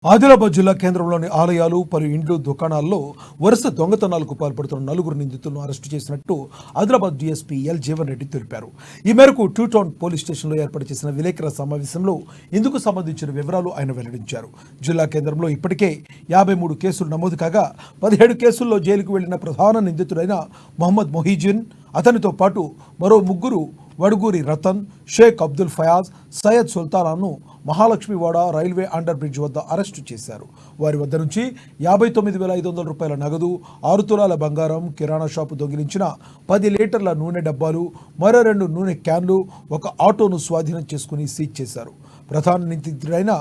ఆదిలాబాద్ జిల్లా కేంద్రంలోని ఆలయాలు పలు ఇండ్లు దుకాణాల్లో వరుస దొంగతనాలకు పాల్పడుతున్న నలుగురు నిందితులను అరెస్టు చేసినట్టు ఆదిలాబాద్ డీఎస్పీ ఎల్ జీవన్ రెడ్డి తెలిపారు. ఈ మేరకు టూ టౌన్ పోలీస్ స్టేషన్లో ఏర్పాటు చేసిన విలేకరుల సమావేశంలో ఇందుకు సంబంధించిన వివరాలు ఆయన వెల్లడించారు. జిల్లా కేంద్రంలో ఇప్పటికే 53 కేసులు నమోదు కాగా 17 కేసుల్లో జైలుకు వెళ్లిన ప్రధాన నిందితుడైన మొహమ్మద్ మొహీజిన్, అతనితో పాటు మరో ముగ్గురు వడుగూరి రతన్, షేక్ అబ్దుల్ ఫయాజ్, సయ్యద్ సుల్తానాను మహాలక్ష్మివాడ రైల్వే అండర్ బ్రిడ్జ్ వద్ద అరెస్టు చేశారు. వారి వద్ద నుంచి 59,500 రూపాయల నగదు, 6 తులాల బంగారం, కిరాణా షాపు దొంగిలించిన 10 లీటర్ల నూనె డబ్బాలు, మరో 2 నూనె క్యాన్లు, ఒక ఆటోను స్వాధీనం చేసుకుని సీజ్ చేశారు. ప్రధాన నిందితుడైన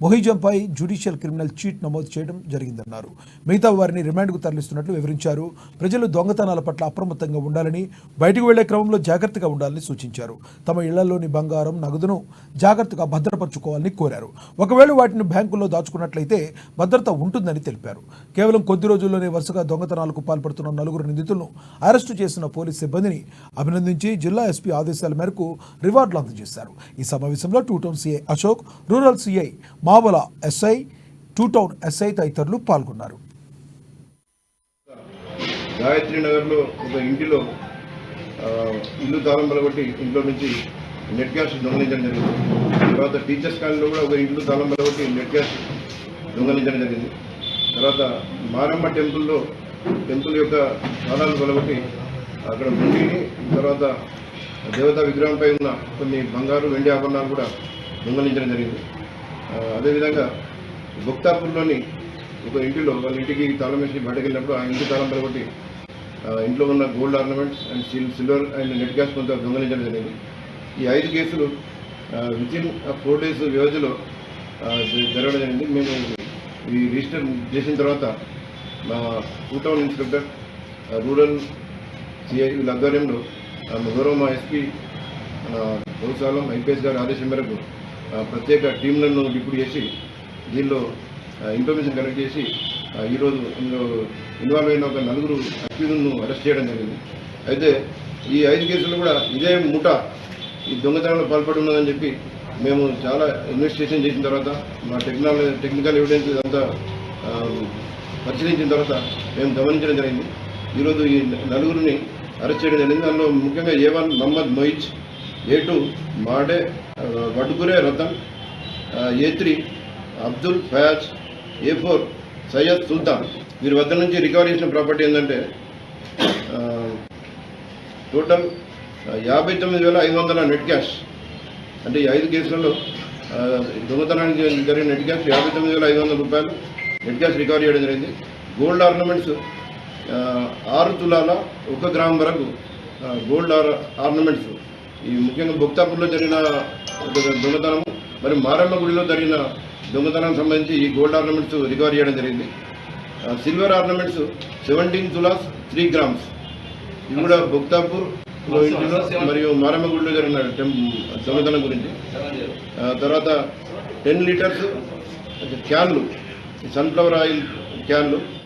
మొహిజంపై జ్యుడిషియల్ క్రిమినల్ చీట్ నమోదు చేయడం జరిగిందన్నారు. మిగతా వారిని రిమాండ్కు తరలిస్తున్నట్లు వివరించారు. ప్రజలు దొంగతనాల పట్ల అప్రమత్తంగా ఉండాలని, బయటకు వెళ్లే క్రమంలో జాగ్రత్తగా ఉండాలని సూచించారు. తమ ఇళ్లలోని బంగారం, నగదును జాగ్రత్తగా భద్రపరచుకోవాలని కోరారు. ఒకవేళ వాటిని బ్యాంకుల్లో దాచుకున్నట్లయితే భద్రత ఉంటుందని తెలిపారు. కేవలం కొద్ది రోజుల్లోనే వరుసగా దొంగతనాలకు పాల్పడుతున్న నలుగురు నిందితులను అరెస్టు చేసిన పోలీస్ సిబ్బందిని అభినందించి జిల్లా ఎస్పీ ఆదేశాల మేరకు రివార్డులు అందజేశారు. ఈ సమావేశంలో two town CI Ashok, rural CI Mavala SI, two town SI తదితరులు పాల్గొన్నారు. గాయత్రి నగర్లో ఒక ఇంటిలో ఇల్లు తాళం పలగొట్టి ఇంట్లో నుంచి నెట్ గ్యాస్ దొంగలించడం జరిగింది. తర్వాత టీచర్స్ కాలనీలో కూడా ఒక ఇంట్లో తాళం పలగొట్టి నెట్ గ్యాస్ దొంగలించడం జరిగింది. తర్వాత మారమ్మ టెంపుల్ యొక్క తాళాలు పలగొట్టి అక్కడ గుండిని, తర్వాత దేవతా విగ్రహంపై ఉన్న కొన్ని బంగారు, వెండి ఆభరణాలు కూడా దొంగలించడం జరిగింది. అదేవిధంగా గుప్తాపూర్లోని ఒక ఇంటిలో వాళ్ళ ఇంటికి తాళం వేసి బయటకు వెళ్ళినప్పుడు ఆ ఇంటి తాళం పలగొట్టి ఇంట్లో ఉన్న gold ornaments and silver and net gas కొంత దొంగలించడం జరిగింది. ఈ 5 కేసులు వితిన్ 4 days వ్యవధిలో జరగడం జరిగింది. మేము ఈ రిజిస్టర్ చేసిన తర్వాత మా two town inspector, rural CI వీళ్ళ ఆధ్వర్యంలో గౌరవ మా ఎస్పీ గౌసాలం ఐపీఎస్ గారి ఆదేశం మేరకు ప్రత్యేక టీంలను డిప్యూట్ చేసి దీనిలో ఇన్ఫర్మేషన్ కలెక్ట్ చేసి ఈరోజు ఇందులో ఇన్వాల్వ్ అయిన ఒక 4 అక్యూజ్ను అరెస్ట్ చేయడం జరిగింది. అయితే ఈ 5 కేసులు కూడా ఇదే ముఠా ఈ దొంగతనంలో పాల్పడి ఉన్నదని చెప్పి మేము చాలా ఇన్వెస్టిగేషన్ చేసిన తర్వాత మా టెక్నికల్ ఎవిడెన్స్ ఇదంతా పరిశీలించిన తర్వాత మేము గమనించడం జరిగింది. ఈరోజు ఈ 4 అరెస్ట్ చేయడం జరిగింది. అందులో ముఖ్యంగా A1 Mohammed Moiz, A2 మాడే వడుగురే Ratan, A3 Abdul Fayaz, A4 Syed సుల్తాన్. వీరి వద్ద నుంచి రికవరీ చేసిన ప్రాపర్టీ ఏంటంటే టోటల్ 59,500 నెట్ క్యాష్. అంటే ఈ 5 కేసులలో దొంగతనానికి జరిగిన నెట్ క్యాష్ 59,500 రూపాయలు నెట్ క్యాష్ రికవరీ చేయడం జరిగింది. గోల్డ్ ఆర్నమెంట్స్ 6 తులాల 1 గ్రామ్ వరకు గోల్డ్ ఆర్నమెంట్స్. ఈ ముఖ్యంగా భుక్తాపూర్లో జరిగిన దొంగతనం, మరి మారమ్మ గుడిలో జరిగిన దొంగతనానికి సంబంధించి ఈ గోల్డ్ ఆర్నమెంట్స్ రికవరీ చేయడం జరిగింది. Silver ornaments 17 tolas 3 grams. ఇవి కూడా భుక్తాపూర్లో ఇంటిలో మరియు మారమ్మ గుడిలో జరిగిన దొంగతనం గురించి. తర్వాత 10 లీటర్స్ క్యాన్లు, సన్ఫ్లవర్ ఆయిల్ క్యాన్లు